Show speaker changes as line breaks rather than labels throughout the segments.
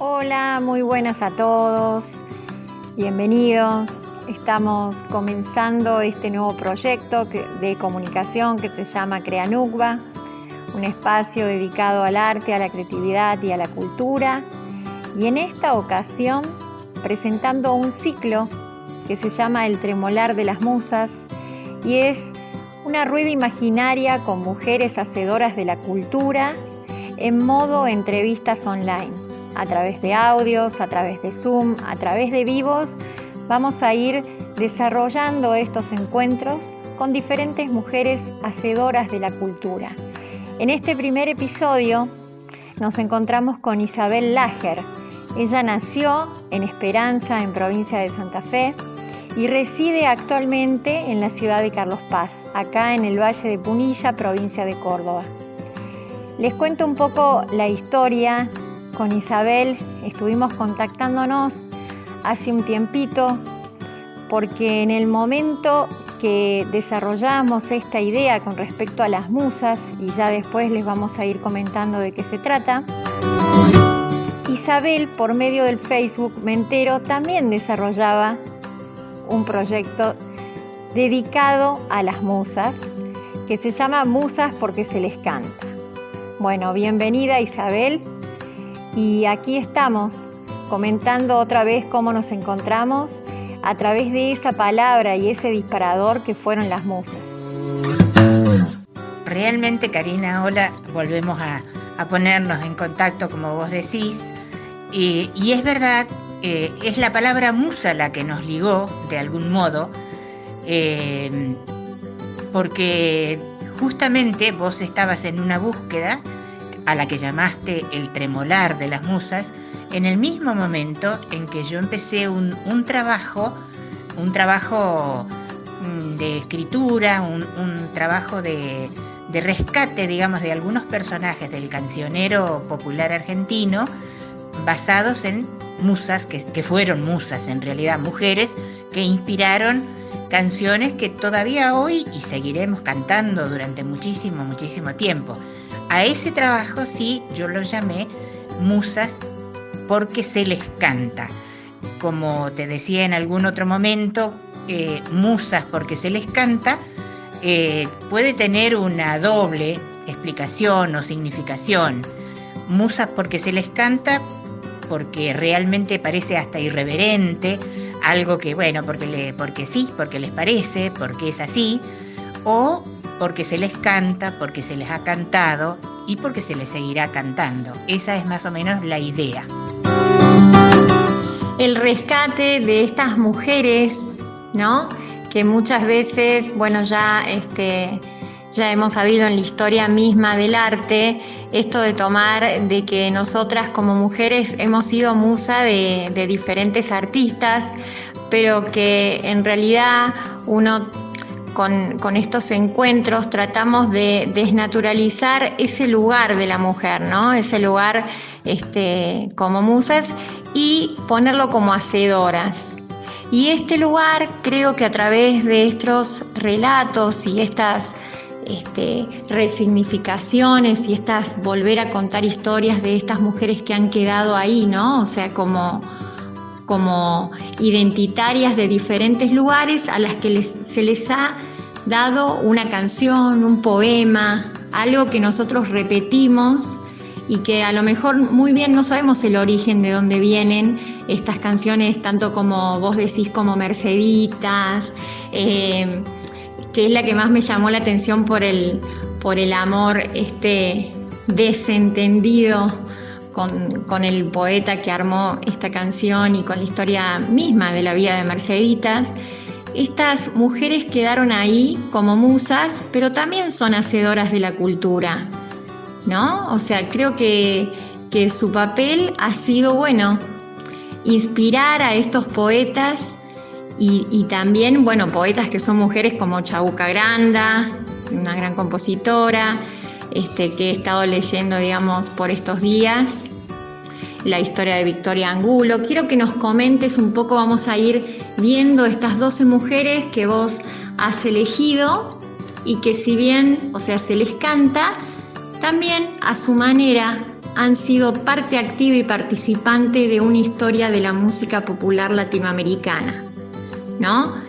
Hola, muy buenas a todos, bienvenidos. Estamos comenzando este nuevo proyecto de comunicación que se llama Creanugba, un espacio dedicado al arte, a la creatividad y a la cultura. Y en esta ocasión presentando un ciclo que se llama El Tremolar de las Musas y es una rueda imaginaria con mujeres hacedoras de la cultura en modo entrevistas online. A través de audios, a través de Zoom, a través de vivos, vamos a ir desarrollando estos encuentros con diferentes mujeres hacedoras de la cultura. En este primer episodio nos encontramos con Isabel Lager. Ella nació en Esperanza, en provincia de Santa Fe, y reside actualmente en la ciudad de Carlos Paz, acá en el Valle de Punilla, provincia de Córdoba. Les cuento un poco la historia. Con Isabel estuvimos contactándonos hace un tiempito porque en el momento que desarrollamos esta idea con respecto a las musas, y ya después les vamos a ir comentando de qué se trata, Isabel, por medio del Facebook, me entero, también desarrollaba un proyecto dedicado a las musas que se llama Musas porque se les canta. Bueno, bienvenida Isabel. Y aquí estamos comentando otra vez cómo nos encontramos a través de esa palabra y ese disparador que fueron las musas.
Realmente, Karina, hola, volvemos a ponernos en contacto como vos decís. Y es verdad, es la palabra musa la que nos ligó de algún modo, porque justamente vos estabas en una búsqueda a la que llamaste el tremolar de las musas, en el mismo momento en que yo empecé un trabajo de escritura, un trabajo de rescate, digamos, de algunos personajes del cancionero popular argentino, basados en musas, que fueron musas en realidad, mujeres que inspiraron canciones que todavía hoy y seguiremos cantando durante muchísimo tiempo. A ese trabajo sí yo lo llamé musas porque se les canta. Como te decía en algún otro momento, musas porque se les canta puede tener una doble explicación o significación. Musas porque se les canta porque realmente parece hasta irreverente, algo que bueno, porque sí, porque les parece, porque es así, o porque se les canta, porque se les ha cantado y porque se les seguirá cantando. Esa es más o menos la idea.
El rescate de estas mujeres, ¿no? Que muchas veces, bueno, ya hemos sabido en la historia misma del arte, esto de tomar, de que nosotras como mujeres hemos sido musa de diferentes artistas, pero que en realidad uno con estos encuentros tratamos de desnaturalizar ese lugar de la mujer, ¿no? Ese lugar como musas y ponerlo como hacedoras. Y este lugar creo que a través de estos relatos y estas resignificaciones y estas volver a contar historias de estas mujeres que han quedado ahí, ¿no? O sea, como identitarias de diferentes lugares a las que se les ha dado una canción, un poema, algo que nosotros repetimos y que a lo mejor muy bien no sabemos el origen de dónde vienen estas canciones, tanto como vos decís como Merceditas, que es la que más me llamó la atención por el amor desentendido con el poeta que armó esta canción y con la historia misma de la vida de Merceditas. Estas mujeres quedaron ahí como musas, pero también son hacedoras de la cultura, ¿no? O sea, creo que su papel ha sido, bueno, inspirar a estos poetas y también, bueno, poetas que son mujeres como Chabuca Granda, una gran compositora, que he estado leyendo, digamos, por estos días, la historia de Victoria Angulo. Quiero que nos comentes un poco, vamos a ir viendo estas 12 mujeres que vos has elegido y que si bien, o sea, se les canta, también a su manera han sido parte activa y participante de una historia de la música popular latinoamericana, ¿no?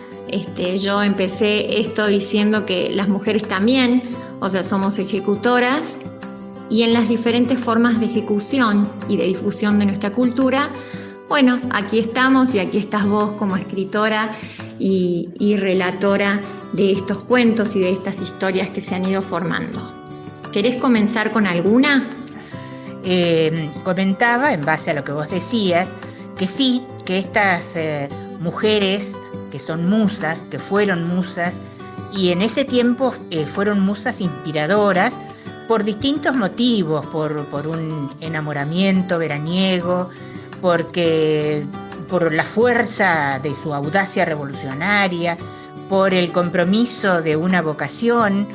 Yo empecé esto diciendo que las mujeres también, o sea, somos ejecutoras, y en las diferentes formas de ejecución y de difusión de nuestra cultura, bueno, aquí estamos y aquí estás vos como escritora y relatora de estos cuentos y de estas historias que se han ido formando. ¿Querés comenzar con alguna?
Comentaba, en base a lo que vos decías, que sí, que estas mujeres que son musas, que fueron musas, y en ese tiempo fueron musas inspiradoras por distintos motivos, por un enamoramiento veraniego, por la fuerza de su audacia revolucionaria, por el compromiso de una vocación,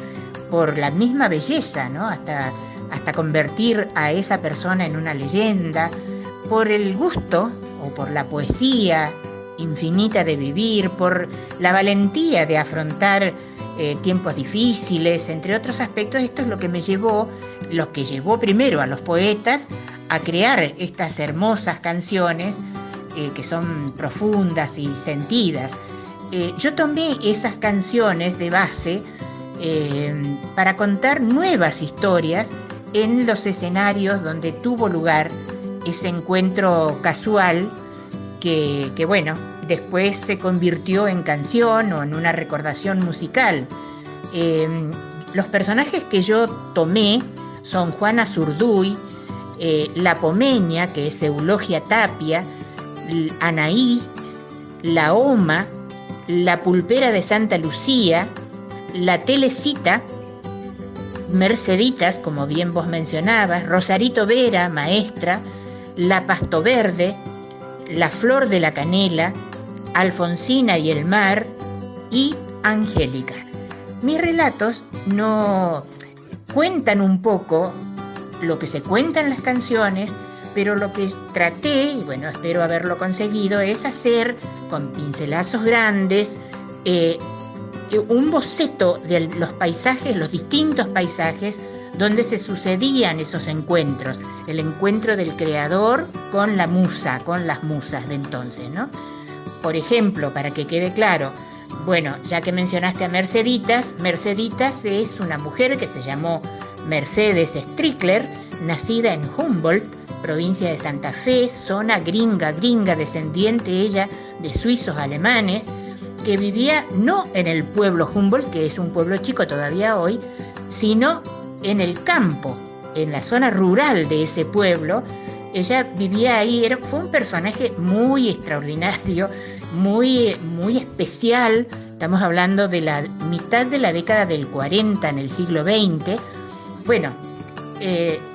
por la misma belleza, ¿no? Hasta convertir a esa persona en una leyenda, por el gusto o por la poesía infinita de vivir, por la valentía de afrontar tiempos difíciles, entre otros aspectos. Esto es lo que llevó primero a los poetas a crear estas hermosas canciones que son profundas y sentidas. Yo tomé esas canciones de base para contar nuevas historias en los escenarios donde tuvo lugar ese encuentro casual que bueno, después se convirtió en canción o en una recordación musical. Los personajes que yo tomé son Juana Zurduy, la Pomeña, que es Eulogia Tapia, Anaí, la Oma, la Pulpera de Santa Lucía, la Telecita, Merceditas, como bien vos mencionabas, Rosarito Vera, maestra, la Pasto Verde, la Flor de la Canela, Alfonsina y el Mar y Angélica. Mis relatos no cuentan un poco lo que se cuenta en las canciones, pero lo que traté, y bueno, espero haberlo conseguido, es hacer con pincelazos grandes un boceto de los paisajes, los distintos paisajes donde se sucedían esos encuentros, el encuentro del creador con la musa, con las musas de entonces, ¿no? Por ejemplo, para que quede claro, bueno, ya que mencionaste a Merceditas, Merceditas es una mujer que se llamó Mercedes Strickler, nacida en Humboldt, provincia de Santa Fe, zona gringa, descendiente ella de suizos alemanes, que vivía no en el pueblo Humboldt, que es un pueblo chico todavía hoy, sino en el campo, en la zona rural de ese pueblo. Ella vivía ahí, fue un personaje muy extraordinario, muy especial. Estamos hablando de la mitad de la década del 40 en el siglo XX. Bueno,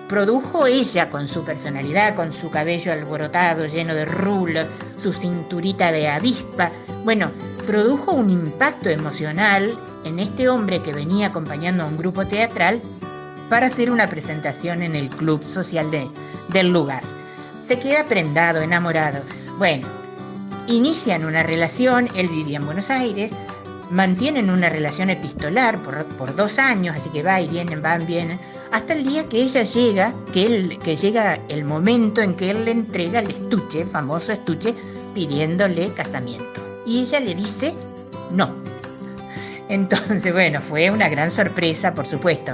produjo ella con su personalidad, con su cabello alborotado, lleno de rulos, su cinturita de avispa. Bueno, produjo un impacto emocional en este hombre que venía acompañando a un grupo teatral para hacer una presentación en el club social del lugar. Se queda prendado, enamorado. Bueno, inician una relación, él vivía en Buenos Aires, mantienen una relación epistolar por 2 años, así que van, vienen, hasta el día que ella llega, que llega el momento en que él le entrega el estuche, el famoso estuche, pidiéndole casamiento. Y ella le dice no. Entonces, bueno, fue una gran sorpresa, por supuesto.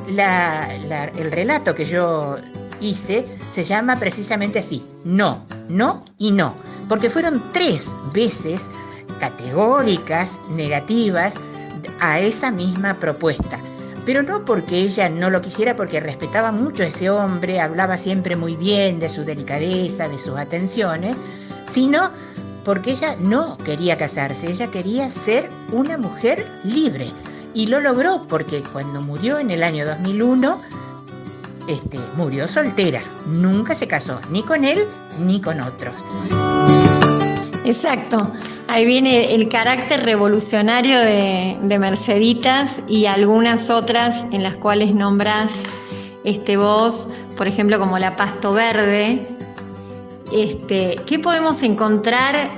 El relato que yo hice se llama precisamente así: no, no y no, porque fueron 3 veces categóricas, negativas, a esa misma propuesta. Pero no porque ella no lo quisiera, porque respetaba mucho a ese hombre, hablaba siempre muy bien de su delicadeza, de sus atenciones, sino porque ella no quería casarse, ella quería ser una mujer libre. Y lo logró, porque cuando murió en el año 2001, murió soltera. Nunca se casó, ni con él, ni con otros.
Exacto. Ahí viene el carácter revolucionario de Merceditas y algunas otras en las cuales nombrás vos, por ejemplo, como la Pasto Verde. ¿Qué podemos encontrar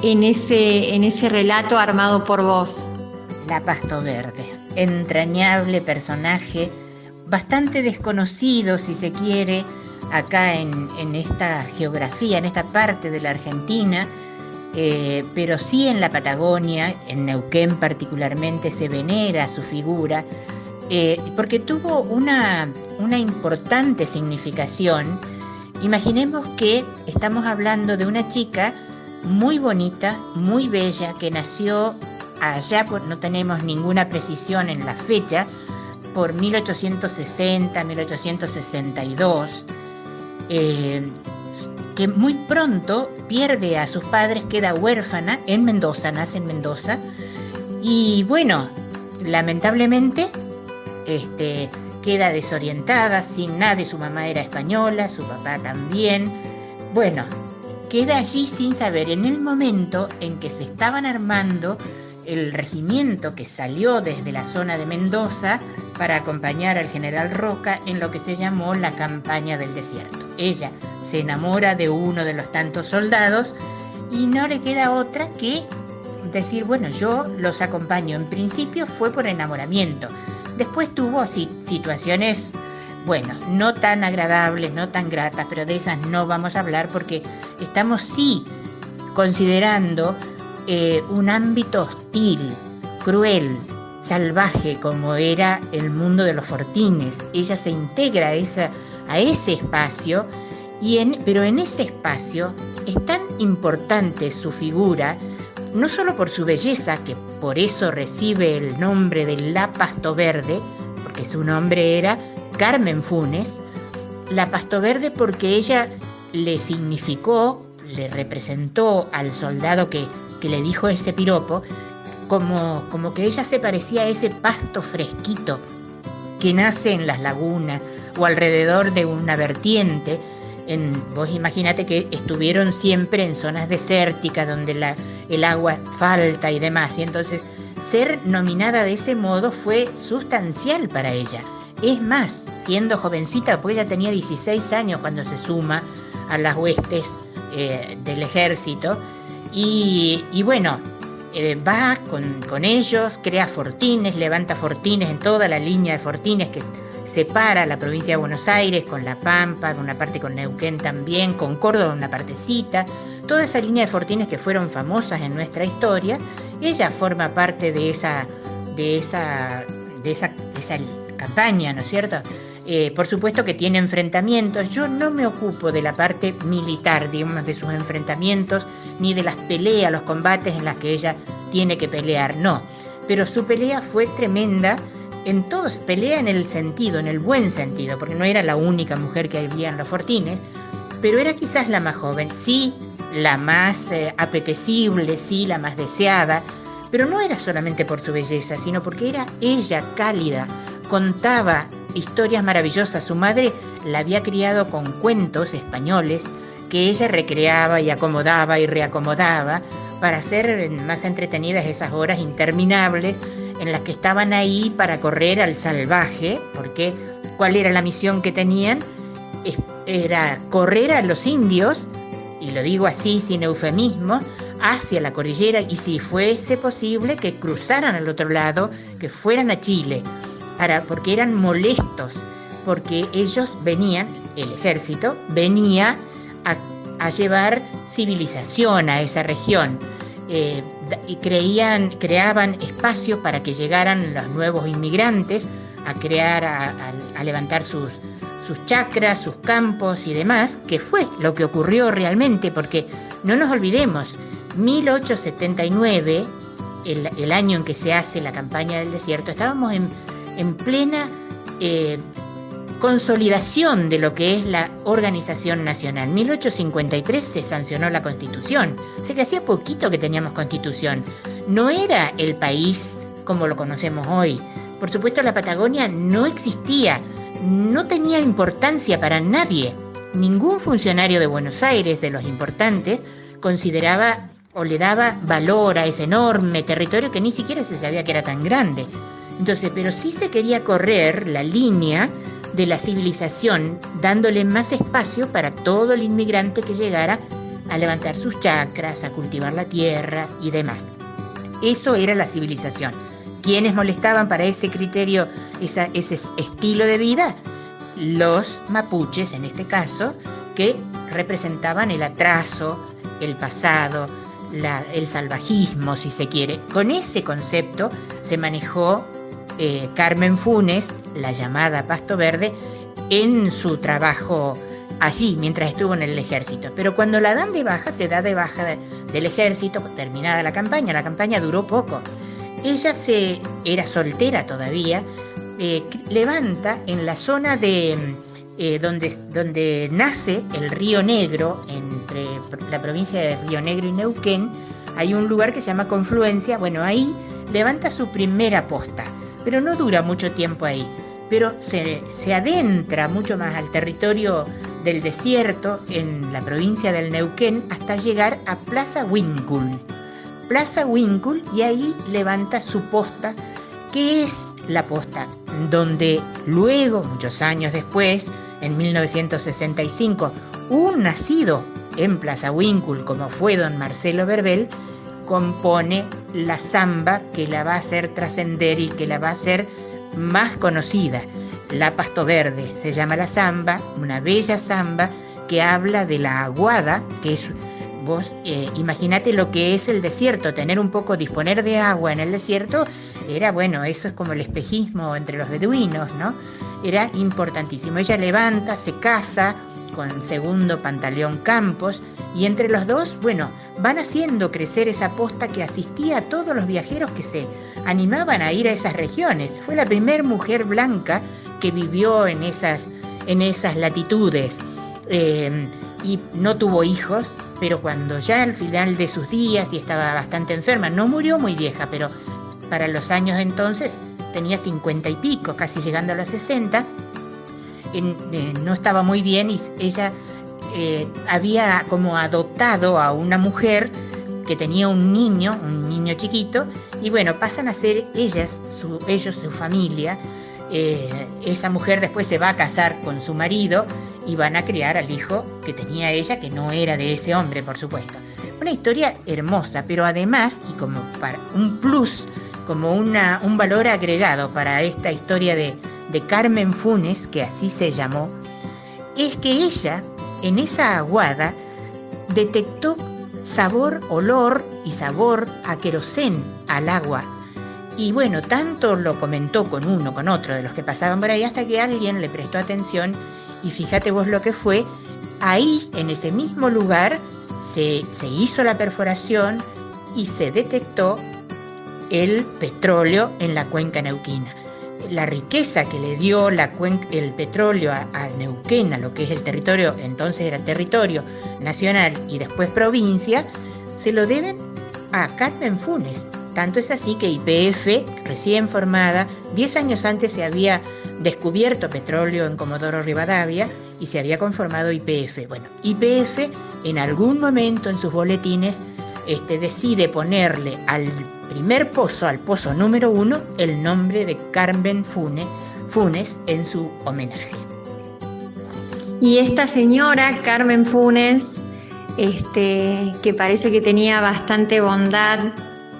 en ese relato armado por vos?
La Pasto Verde, entrañable personaje, bastante desconocido si se quiere, acá en esta geografía, en esta parte de la Argentina, pero sí en la Patagonia, en Neuquén particularmente, se venera su figura, porque tuvo una importante significación. Imaginemos que estamos hablando de una chica muy bonita, muy bella, que nació allá, no tenemos ninguna precisión en la fecha, por 1860, 1862, que muy pronto pierde a sus padres, queda huérfana en Mendoza, nace en Mendoza, y bueno, lamentablemente queda desorientada, sin nadie. Su mamá era española, su papá también. Bueno, queda allí sin saber. En el momento en que se estaban armando el regimiento que salió desde la zona de Mendoza para acompañar al general Roca en lo que se llamó la campaña del desierto. Ella se enamora de uno de los tantos soldados y no le queda otra que decir, bueno, yo los acompaño. En principio fue por enamoramiento. Después tuvo situaciones, bueno, no tan agradables, no tan gratas, pero de esas no vamos a hablar porque estamos sí considerando un ámbito hostil, cruel, salvaje, como era el mundo de los fortines. Ella se integra a ese espacio, pero en ese espacio es tan importante su figura, no solo por su belleza, que por eso recibe el nombre de la Pasto Verde, porque su nombre era Carmen Funes, la Pasto Verde porque ella le significó, le representó al soldado que le dijo ese piropo, como que ella se parecía a ese pasto fresquito que nace en las lagunas o alrededor de una vertiente. Vos imagínate que estuvieron siempre en zonas desérticas donde el agua falta y demás, y entonces ser nominada de ese modo fue sustancial para ella. Es más, siendo jovencita, pues ella tenía 16 años cuando se suma a las huestes del ejército, y bueno, va con ellos, crea fortines, levanta fortines en toda la línea de fortines que separa la provincia de Buenos Aires con La Pampa, con una parte con Neuquén también, con Córdoba una partecita, toda esa línea de fortines que fueron famosas en nuestra historia. Ella forma parte de esa campaña, ¿no es cierto? Por supuesto que tiene enfrentamientos. Yo no me ocupo de la parte militar, digamos, de sus enfrentamientos, ni de las peleas, los combates en las que ella tiene que pelear, no. Pero su pelea fue tremenda. En todos, pelea en el buen sentido, porque no era la única mujer que había en los fortines, pero era quizás la más joven, sí, la más apetecible, sí, la más deseada, pero no era solamente por su belleza, sino porque era ella cálida, contaba historias maravillosas. Su madre la había criado con cuentos españoles que ella recreaba y acomodaba y reacomodaba para hacer más entretenidas esas horas interminables en las que estaban ahí para correr al salvaje, porque ¿cuál era la misión que tenían? Era correr a los indios, y lo digo así sin eufemismo, hacia la cordillera, y si fuese posible que cruzaran al otro lado, que fueran a Chile, porque eran molestos, porque ellos venían, el ejército venía a llevar civilización a esa región. Y creaban espacio para que llegaran los nuevos inmigrantes a levantar sus chacras, sus campos y demás, que fue lo que ocurrió realmente, porque no nos olvidemos, 1879, el año en que se hace la campaña del desierto, estábamos en plena consolidación de lo que es la organización nacional. En 1853 se sancionó la Constitución, o sea que hacía poquito que teníamos Constitución. No era el país como lo conocemos hoy. Por supuesto, la Patagonia no existía, no tenía importancia para nadie. Ningún funcionario de Buenos Aires, de los importantes, consideraba o le daba valor a ese enorme territorio que ni siquiera se sabía que era tan grande. Entonces, pero sí se quería correr la línea de la civilización, dándole más espacio para todo el inmigrante que llegara a levantar sus chacras, a cultivar la tierra y demás. Eso era la civilización. ¿Quiénes molestaban para ese criterio, ese estilo de vida? los mapuches, en este caso, que representaban el atraso, el pasado, el salvajismo, si se quiere. Con ese concepto se manejó Carmen Funes, la llamada Pasto Verde, en su trabajo allí, mientras estuvo en el ejército. Pero cuando la dan de baja, se da de baja del ejército, terminada la campaña duró poco. Ella era soltera todavía, levanta en la zona de donde nace el Río Negro, entre la provincia de Río Negro y Neuquén, hay un lugar que se llama Confluencia. Bueno, ahí levanta su primera posta, pero no dura mucho tiempo ahí, pero se adentra mucho más al territorio del desierto en la provincia del Neuquén hasta llegar a Plaza Huíncul, y ahí levanta su posta, que es la posta donde luego, muchos años después, en 1965, un nacido en Plaza Huíncul, como fue don Marcelo Verbel, compone la samba que la va a hacer trascender y que la va a hacer más conocida. La Pasto Verde se llama la samba, una bella samba que habla de la aguada, que es, vos imaginate lo que es el desierto, disponer de agua en el desierto, era bueno, eso es como el espejismo entre los beduinos, ¿no? Era importantísimo. Ella levanta, se casa con Segundo Pantaleón Campos, y entre los dos, bueno, van haciendo crecer esa posta que asistía a todos los viajeros que se animaban a ir a esas regiones. Fue la primera mujer blanca que vivió en esas latitudes, y no tuvo hijos, pero cuando ya al final de sus días y estaba bastante enferma, no murió muy vieja, pero para los años entonces tenía 50 y pico, casi llegando a los 60, no estaba muy bien, y ella había como adoptado a una mujer que tenía un niño chiquito, y bueno, pasan a ser ellos su familia. Esa mujer después se va a casar con su marido y van a criar al hijo que tenía ella, que no era de ese hombre, por supuesto. Una historia hermosa, pero además, y como para un plus, como un valor agregado para esta historia de Carmen Funes, que así se llamó, es que ella, en esa aguada, detectó olor y sabor a querosén al agua. Y bueno, tanto lo comentó con uno, con otro de los que pasaban por ahí, hasta que alguien le prestó atención, y fíjate vos lo que fue. Ahí, en ese mismo lugar, se hizo la perforación y se detectó el petróleo en la cuenca neuquina. La riqueza que le dio el petróleo a Neuquén, a lo que es el territorio, entonces era territorio nacional y después provincia, se lo deben a Carmen Funes. Tanto es así que YPF, recién formada, 10 años antes se había descubierto petróleo en Comodoro Rivadavia y se había conformado YPF. Bueno, YPF en algún momento en sus boletines decide ponerle al primer pozo, al pozo número 1, el nombre de Carmen Funes en su homenaje.
Y esta señora, Carmen Funes, que parece que tenía bastante bondad,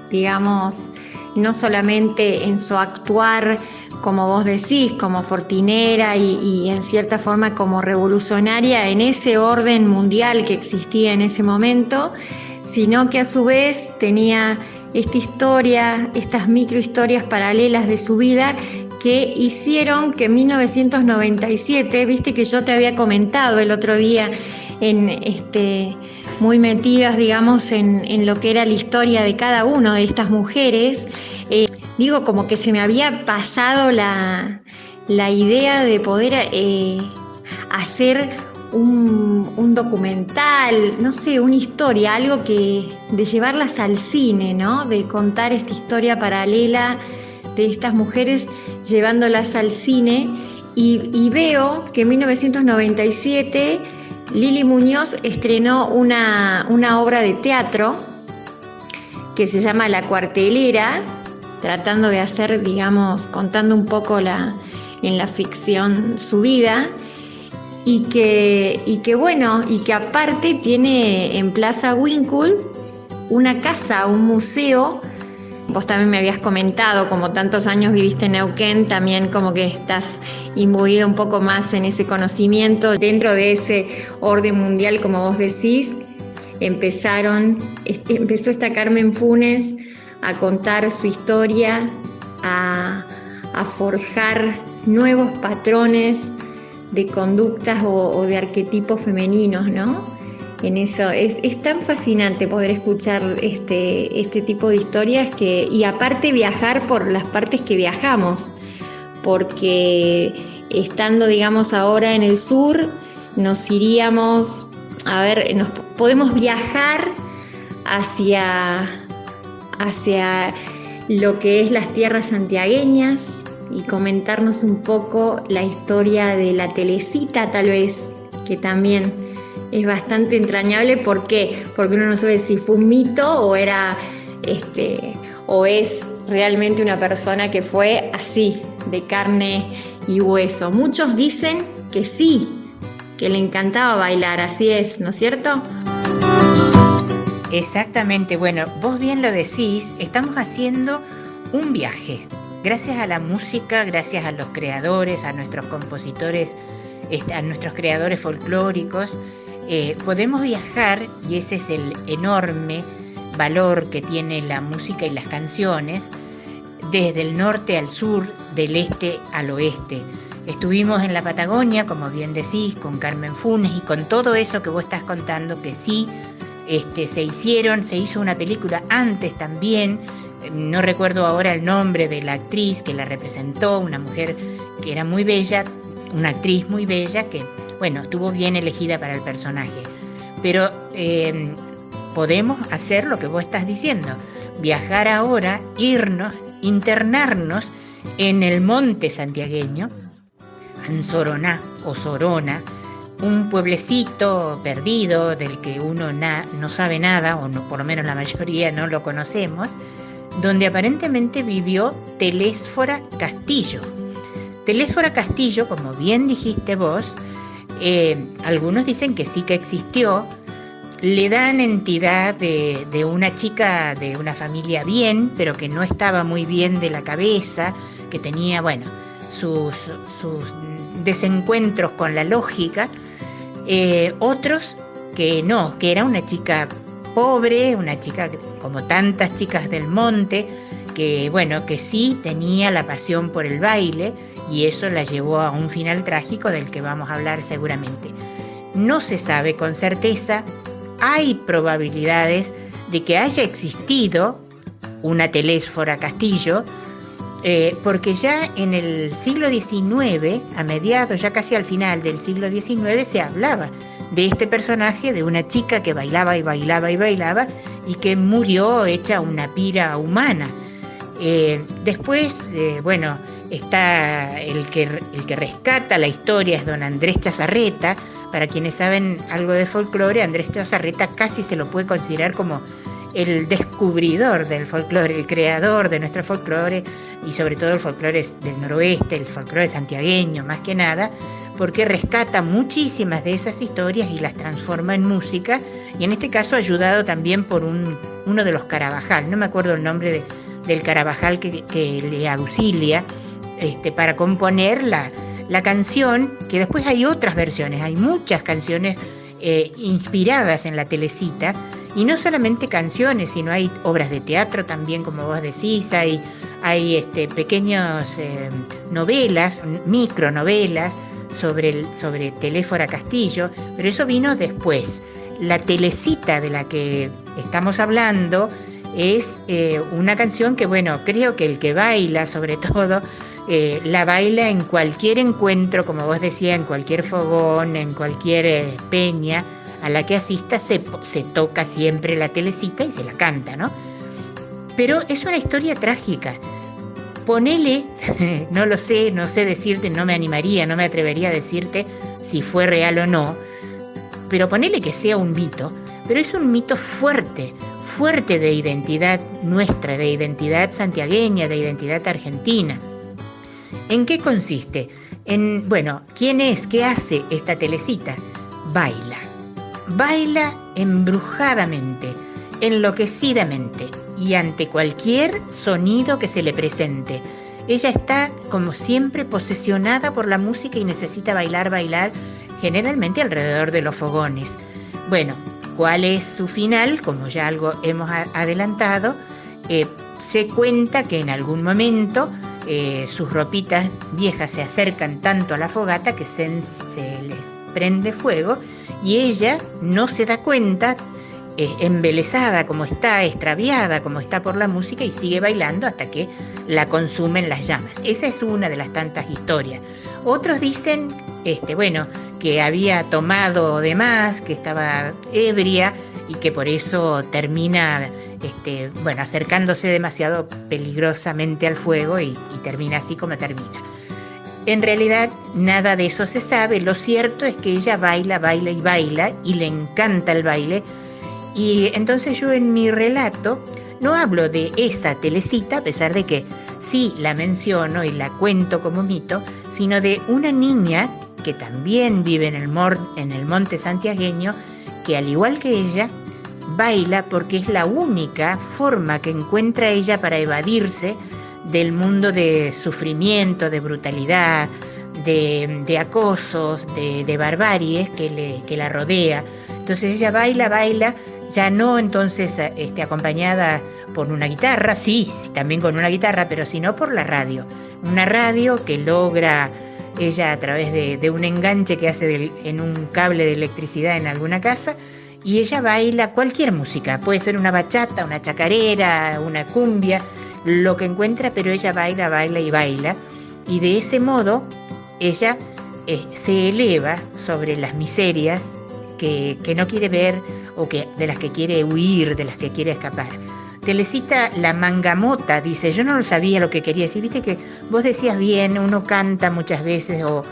digamos, no solamente en su actuar, como vos decís, como fortinera y en cierta forma como revolucionaria en ese orden mundial que existía en ese momento, sino que a su vez tenía esta historia, estas microhistorias paralelas de su vida que hicieron que en 1997, viste que yo te había comentado el otro día, muy metidas, digamos, en lo que era la historia de cada una de estas mujeres, como que se me había pasado la idea de poder hacer un documental, no sé, una historia, algo de llevarlas al cine, ¿no? De contar esta historia paralela de estas mujeres llevándolas al cine, y veo que en 1997 Lili Muñoz estrenó una obra de teatro que se llama La Cuartelera, tratando de hacer, digamos, contando un poco en la ficción su vida, y que aparte tiene en Plaza Huíncul una casa, un museo vos también me habías comentado, como tantos años viviste en Neuquén, también como que estás imbuido un poco más en ese conocimiento. Dentro de ese orden mundial, como vos decís, empezó esta Carmen Funes a contar su historia, a forjar nuevos patrones de conductas o de arquetipos femeninos, ¿no? En eso es tan fascinante poder escuchar este tipo de historias y aparte viajar por las partes que viajamos, porque estando, digamos, ahora en el sur, nos iríamos, nos podemos viajar hacia lo que es las tierras santiagueñas y comentarnos un poco la historia de la Telecita, tal vez, que también es bastante entrañable. ¿Por qué? Porque uno no sabe si fue un mito o es realmente una persona que fue así, de carne y hueso. Muchos dicen que sí, que le encantaba bailar, así es, ¿no es cierto?
Exactamente, bueno, vos bien lo decís, estamos haciendo un viaje. Gracias a la música, gracias a los creadores, a nuestros compositores, a nuestros creadores folclóricos, podemos viajar, y ese es el enorme valor que tiene la música y las canciones, desde el norte al sur, del este al oeste. Estuvimos en la Patagonia, como bien decís, con Carmen Funes y con todo eso que vos estás contando, que sí se hizo una película antes también. No recuerdo ahora el nombre de la actriz que la representó, una mujer que era muy bella, una actriz muy bella que, bueno, estuvo bien elegida para el personaje. Pero podemos hacer lo que vos estás diciendo, viajar ahora, irnos, internarnos en el monte santiagueño, Anzoroná o Sorona, un pueblecito perdido del que uno no sabe nada, o no, por lo menos la mayoría no lo conocemos, donde aparentemente vivió Telésfora Castillo. Telésfora Castillo, como bien dijiste vos, algunos dicen que sí que existió, le dan entidad de una chica de una familia bien, pero que no estaba muy bien de la cabeza, que tenía, bueno, sus desencuentros con la lógica. Otros que no, que era una chica pobre, una chica como tantas chicas del monte, que bueno, que sí tenía la pasión por el baile, y eso la llevó a un final trágico del que vamos a hablar seguramente. No se sabe con certeza, hay probabilidades de que haya existido una Telésfora Castillo, porque ya en el siglo XIX, a mediados, ya casi al final del siglo XIX, se hablaba de este personaje, de una chica que bailaba y bailaba y bailaba y que murió hecha una pira humana. Después, bueno, está el que rescata la historia, es don Andrés Chazarreta. Para quienes saben algo de folclore, Andrés Chazarreta casi se lo puede considerar como el descubridor del folclore, el creador de nuestro folclore, y sobre todo el folclore del noroeste, el folclore santiagueño más que nada, porque rescata muchísimas de esas historias y las transforma en música, y en este caso ayudado también por uno de los Carabajal, no me acuerdo el nombre del Carabajal que le auxilia para componer la canción, que después hay otras versiones, hay muchas canciones inspiradas en la Telecita, y no solamente canciones, sino hay obras de teatro también, como vos decís, hay pequeñas novelas, micronovelas sobre Telésfora Castillo, pero eso vino después. La Telecita de la que estamos hablando es una canción que, bueno, creo que el que baila, sobre todo, la baila en cualquier encuentro, como vos decías, en cualquier fogón, en cualquier peña a la que asista, se toca siempre la Telecita y se la canta, ¿no? Pero es una historia trágica. Ponele, no lo sé, no sé decirte, no me atrevería a decirte si fue real o no, pero ponele que sea un mito, pero es un mito fuerte de identidad nuestra, de identidad santiagueña, de identidad argentina. ¿En qué consiste? Bueno, ¿quién es? ¿Qué hace esta Telecita? Baila embrujadamente, enloquecidamente, y ante cualquier sonido que se le presente. Ella está, como siempre, posesionada por la música y necesita bailar, generalmente alrededor de los fogones. Bueno, ¿cuál es su final? Como ya algo hemos adelantado, se cuenta que en algún momento sus ropitas viejas se acercan tanto a la fogata que se les prende fuego y ella no se da cuenta, embelesada como está, extraviada como está por la música, y sigue bailando hasta que la consumen las llamas. Esa es una de las tantas historias. Otros dicen, que había tomado de más, que estaba ebria y que por eso termina, acercándose demasiado peligrosamente al fuego y termina así como termina. En realidad nada de eso se sabe. Lo cierto es que ella baila y le encanta el baile. Y entonces yo en mi relato no hablo de esa Telecita, a pesar de que sí la menciono y la cuento como mito, sino de una niña que también vive en el monte santiagueño, que al igual que ella, baila porque es la única forma que encuentra ella para evadirse del mundo de sufrimiento, de brutalidad, de acosos, de barbaries que la rodea. Entonces ella baila, ya no entonces acompañada por una guitarra, sí, también con una guitarra, pero sino por la radio. Una radio que logra ella a través de un enganche que hace en un cable de electricidad en alguna casa, y ella baila cualquier música, puede ser una bachata, una chacarera, una cumbia, lo que encuentra, pero ella baila, y de ese modo ella se eleva sobre las miserias que no quiere ver o de las que quiere huir, de las que quiere escapar. Telecita la Mangamota dice, yo no lo sabía lo que quería decir, viste que vos decías bien, uno canta muchas veces o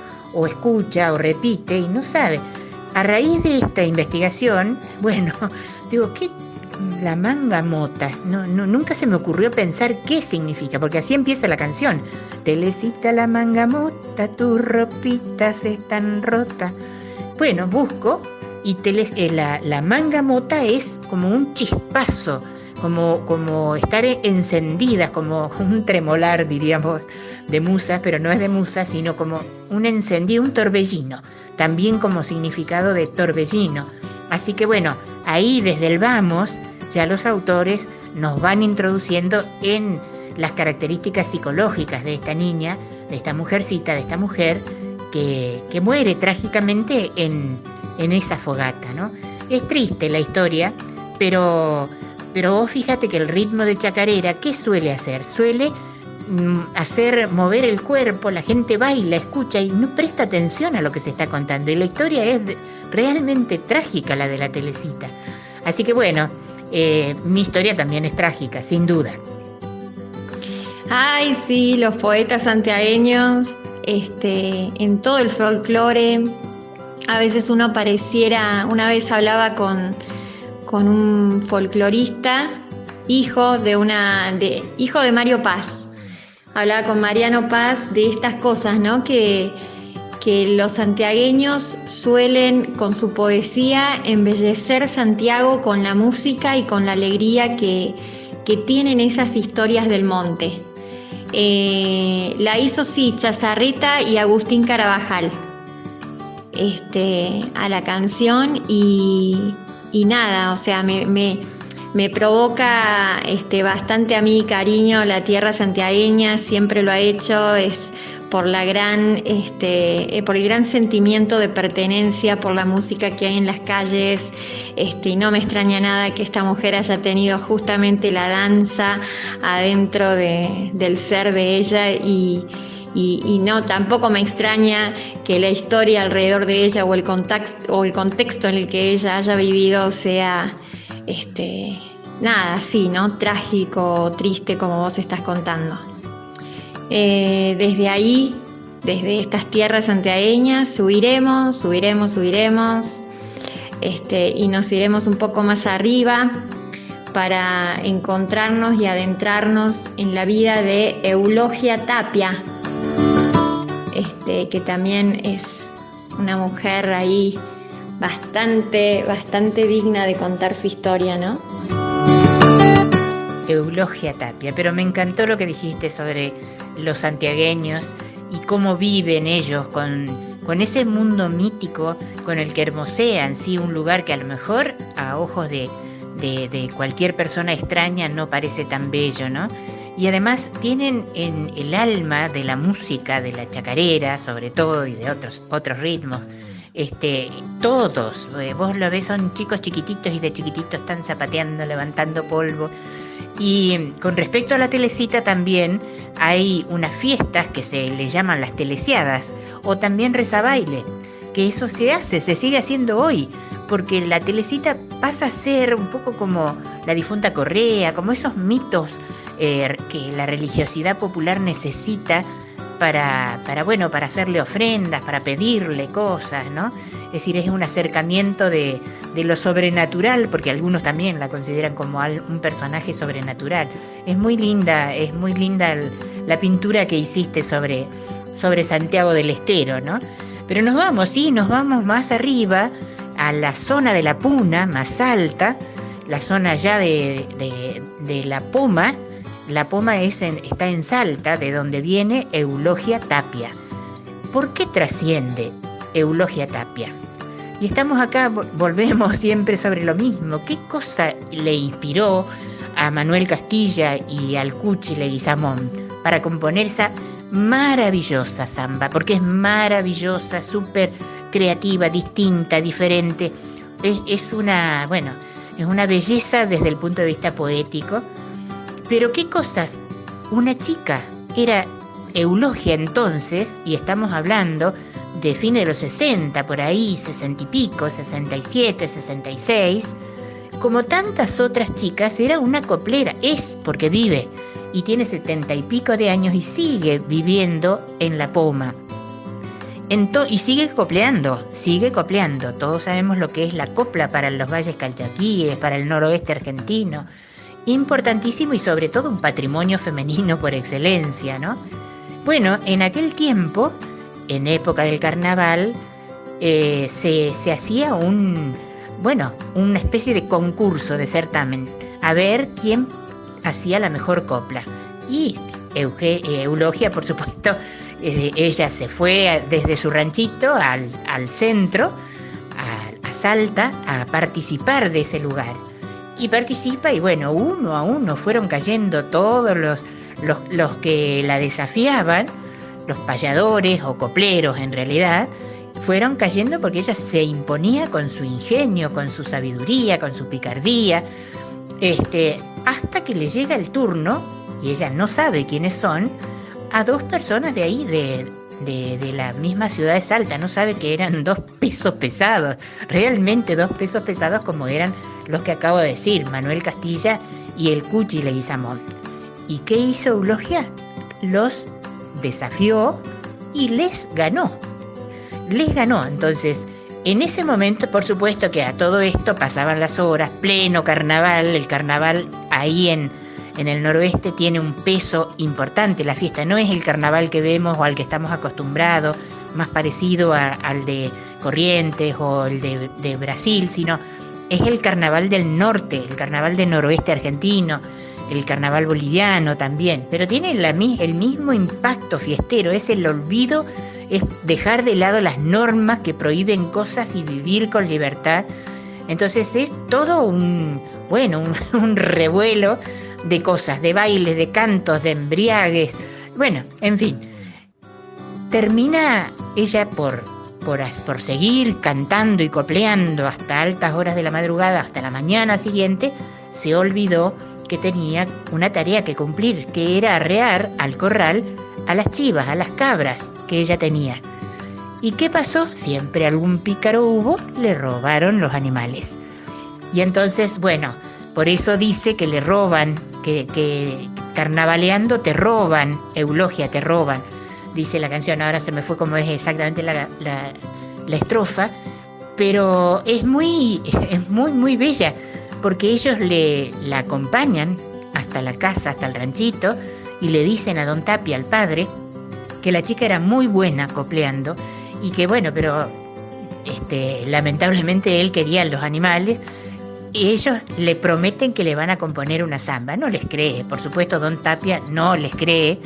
escucha o repite y no sabe. A raíz de esta investigación, digo, ¿qué? La Mangamota, nunca se me ocurrió pensar qué significa, porque así empieza la canción. Telecita la Mangamota, tus ropitas están rotas. Bueno, busco y la Mangamota es como un chispazo, como estar encendidas, como un tremolar, diríamos, de musas, pero no es de musas, sino como un encendido, un torbellino, también como significado de torbellino. Así que ahí desde el vamos, ya los autores nos van introduciendo en las características psicológicas de esta niña, de esta mujercita, de esta mujer que muere trágicamente en esa fogata, ¿no? Es triste la historia, pero vos fíjate que el ritmo de chacarera, ¿qué suele hacer? Suele hacer mover el cuerpo, la gente baila, escucha y no presta atención a lo que se está contando. Y la historia es realmente trágica, la de la Telecita. Así que mi historia también es trágica, sin duda.
Ay, sí, los poetas santiagueños, en todo el folclore. A veces uno pareciera, una vez hablaba con un folclorista, hijo de Mario Paz. Hablaba con Mariano Paz de estas cosas, ¿no? Que los santiagueños suelen, con su poesía, embellecer Santiago con la música y con la alegría que tienen esas historias del monte. La hizo, sí, Chazarreta y Agustín Carabajal a la canción y nada, o sea, me provoca bastante a mí cariño la tierra santiagueña, siempre lo ha hecho, es por el gran sentimiento de pertenencia, por la música que hay en las calles, y no me extraña nada que esta mujer haya tenido justamente la danza adentro del ser de ella y no, tampoco me extraña que la historia alrededor de ella o el contexto en el que ella haya vivido sea nada así, ¿no? Trágico, triste, como vos estás contando. Desde ahí, desde estas tierras santiagueñas, subiremos y nos iremos un poco más arriba para encontrarnos y adentrarnos en la vida de Eulogia Tapia, que también es una mujer ahí bastante digna de contar su historia, ¿no?
Eulogia Tapia, pero me encantó lo que dijiste sobre los santiagueños y cómo viven ellos con ese mundo mítico con el que hermosean, ¿sí? Un lugar que a lo mejor a ojos de cualquier persona extraña no parece tan bello, ¿no? Y además tienen en el alma de la música, de la chacarera sobre todo, y de otros ritmos, todos, vos lo ves, son chicos chiquititos y de chiquititos están zapateando, levantando polvo. Y con respecto a la telecita también hay unas fiestas que se le llaman las teleciadas o también rezabaile, que eso se sigue haciendo hoy, porque la telecita pasa a ser un poco como la difunta Correa, como esos mitos que la religiosidad popular necesita para hacerle ofrendas, para pedirle cosas, ¿no? Es decir, es un acercamiento de lo sobrenatural, porque algunos también la consideran como un personaje sobrenatural. Es muy linda la pintura que hiciste sobre Santiago del Estero, ¿no? Pero nos vamos más arriba, a la zona de la Puna, más alta, la zona ya de la Poma. La Poma está en Salta, de donde viene Eulogia Tapia. ¿Por qué trasciende Eulogia Tapia? Y estamos acá, volvemos siempre sobre lo mismo. ¿Qué cosa le inspiró a Manuel Castilla y al Cuchi Leguizamón para componer esa maravillosa samba? Porque es maravillosa, súper creativa, distinta, diferente. Es una belleza desde el punto de vista poético. Pero ¿qué cosas? Una chica, era Eulogia entonces, y estamos hablando de fines de los 60, por ahí, 60 y pico, 67, 66, como tantas otras chicas, era una coplera, porque vive, y tiene 70 y pico de años y sigue viviendo en La Poma. Y sigue copleando, todos sabemos lo que es la copla para los valles calchaquíes, para el noroeste argentino, importantísimo y sobre todo un patrimonio femenino por excelencia, ¿no? Bueno, en aquel tiempo, en época del carnaval, se hacía una especie de concurso, de certamen, a ver quién hacía la mejor copla. Y Eulogia, por supuesto, ella se fue desde su ranchito al centro, a Salta, a participar de ese lugar. Y participa y uno a uno fueron cayendo todos los que la desafiaban, los payadores o copleros en realidad, fueron cayendo porque ella se imponía con su ingenio, con su sabiduría, con su picardía, hasta que le llega el turno, y ella no sabe quiénes son, a dos personas de ahí, de la misma ciudad de Salta, no sabe que eran 2 pesos pesados, realmente 2 pesos pesados como eran los que acabo de decir, Manuel Castilla y el Cuchi Leguizamón. ¿Y qué hizo Eulogia? Los desafió y les ganó. Entonces, en ese momento, por supuesto que a todo esto pasaban las horas, pleno carnaval. El carnaval ahí en el noroeste tiene un peso importante. La fiesta no es el carnaval que vemos o al que estamos acostumbrados, más parecido al de Corrientes o el de Brasil, sino es el carnaval del norte, el carnaval del noroeste argentino, el carnaval boliviano también, pero tiene el mismo impacto fiestero, es el olvido, es dejar de lado las normas que prohíben cosas y vivir con libertad. Entonces es todo un revuelo de cosas, de bailes, de cantos, de embriagues, en fin. Termina ella por seguir cantando y copleando hasta altas horas de la madrugada, hasta la mañana siguiente, se olvidó que tenía una tarea que cumplir, que era arrear al corral a las chivas, a las cabras que ella tenía. ¿Y qué pasó? Siempre algún pícaro hubo, le robaron los animales. Y entonces, por eso dice que le roban, que carnavaleando te roban, Eulogia, te roban. Dice la canción, ahora se me fue como es exactamente la estrofa, pero es muy bella, porque ellos la acompañan hasta la casa, hasta el ranchito, y le dicen a don Tapia, al padre, que la chica era muy buena copleando, y que pero lamentablemente él quería los animales, Y ellos le prometen que le van a componer una samba. No les cree, por supuesto Don Tapia no les cree.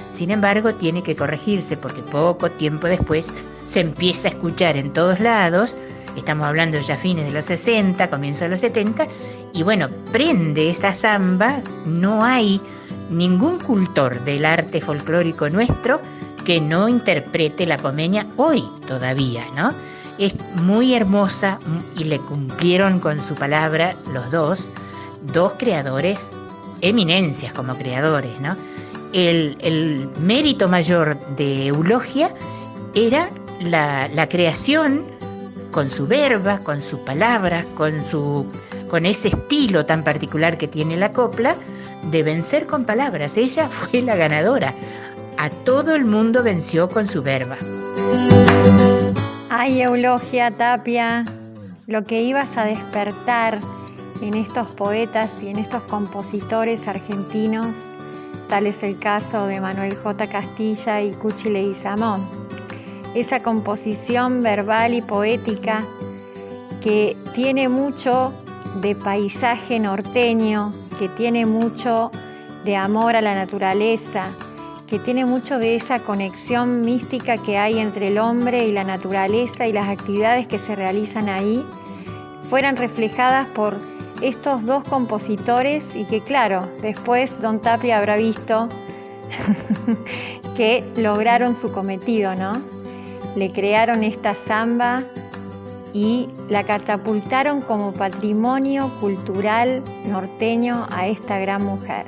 Sin embargo, tiene que corregirse porque poco tiempo después se empieza a escuchar en todos lados. Estamos hablando ya fines de los 60, comienzo de los 70. Y bueno, prende esta samba. No hay ningún cultor del arte folclórico nuestro que no interprete la Pomeña hoy todavía, ¿no? Es muy hermosa y le cumplieron con su palabra los dos creadores, eminencias como creadores, ¿no? El mérito mayor de Eulogia era la creación con su verba, con sus palabras, con ese estilo tan particular que tiene la copla, de vencer con palabras. Ella fue la ganadora. A todo el mundo venció con su verba.
Ay, Eulogia, Tapia, lo que ibas a despertar en estos poetas y en estos compositores argentinos, tal es el caso de Manuel J. Castilla y Cuchi Leguizamón. Esa composición verbal y poética que tiene mucho de paisaje norteño, que tiene mucho de amor a la naturaleza, que tiene mucho de esa conexión mística que hay entre el hombre y la naturaleza y las actividades que se realizan ahí, fueran reflejadas por estos dos compositores y que claro, después Don Tapia habrá visto que lograron su cometido, ¿no? Le crearon esta samba y la catapultaron como patrimonio cultural norteño a esta gran mujer.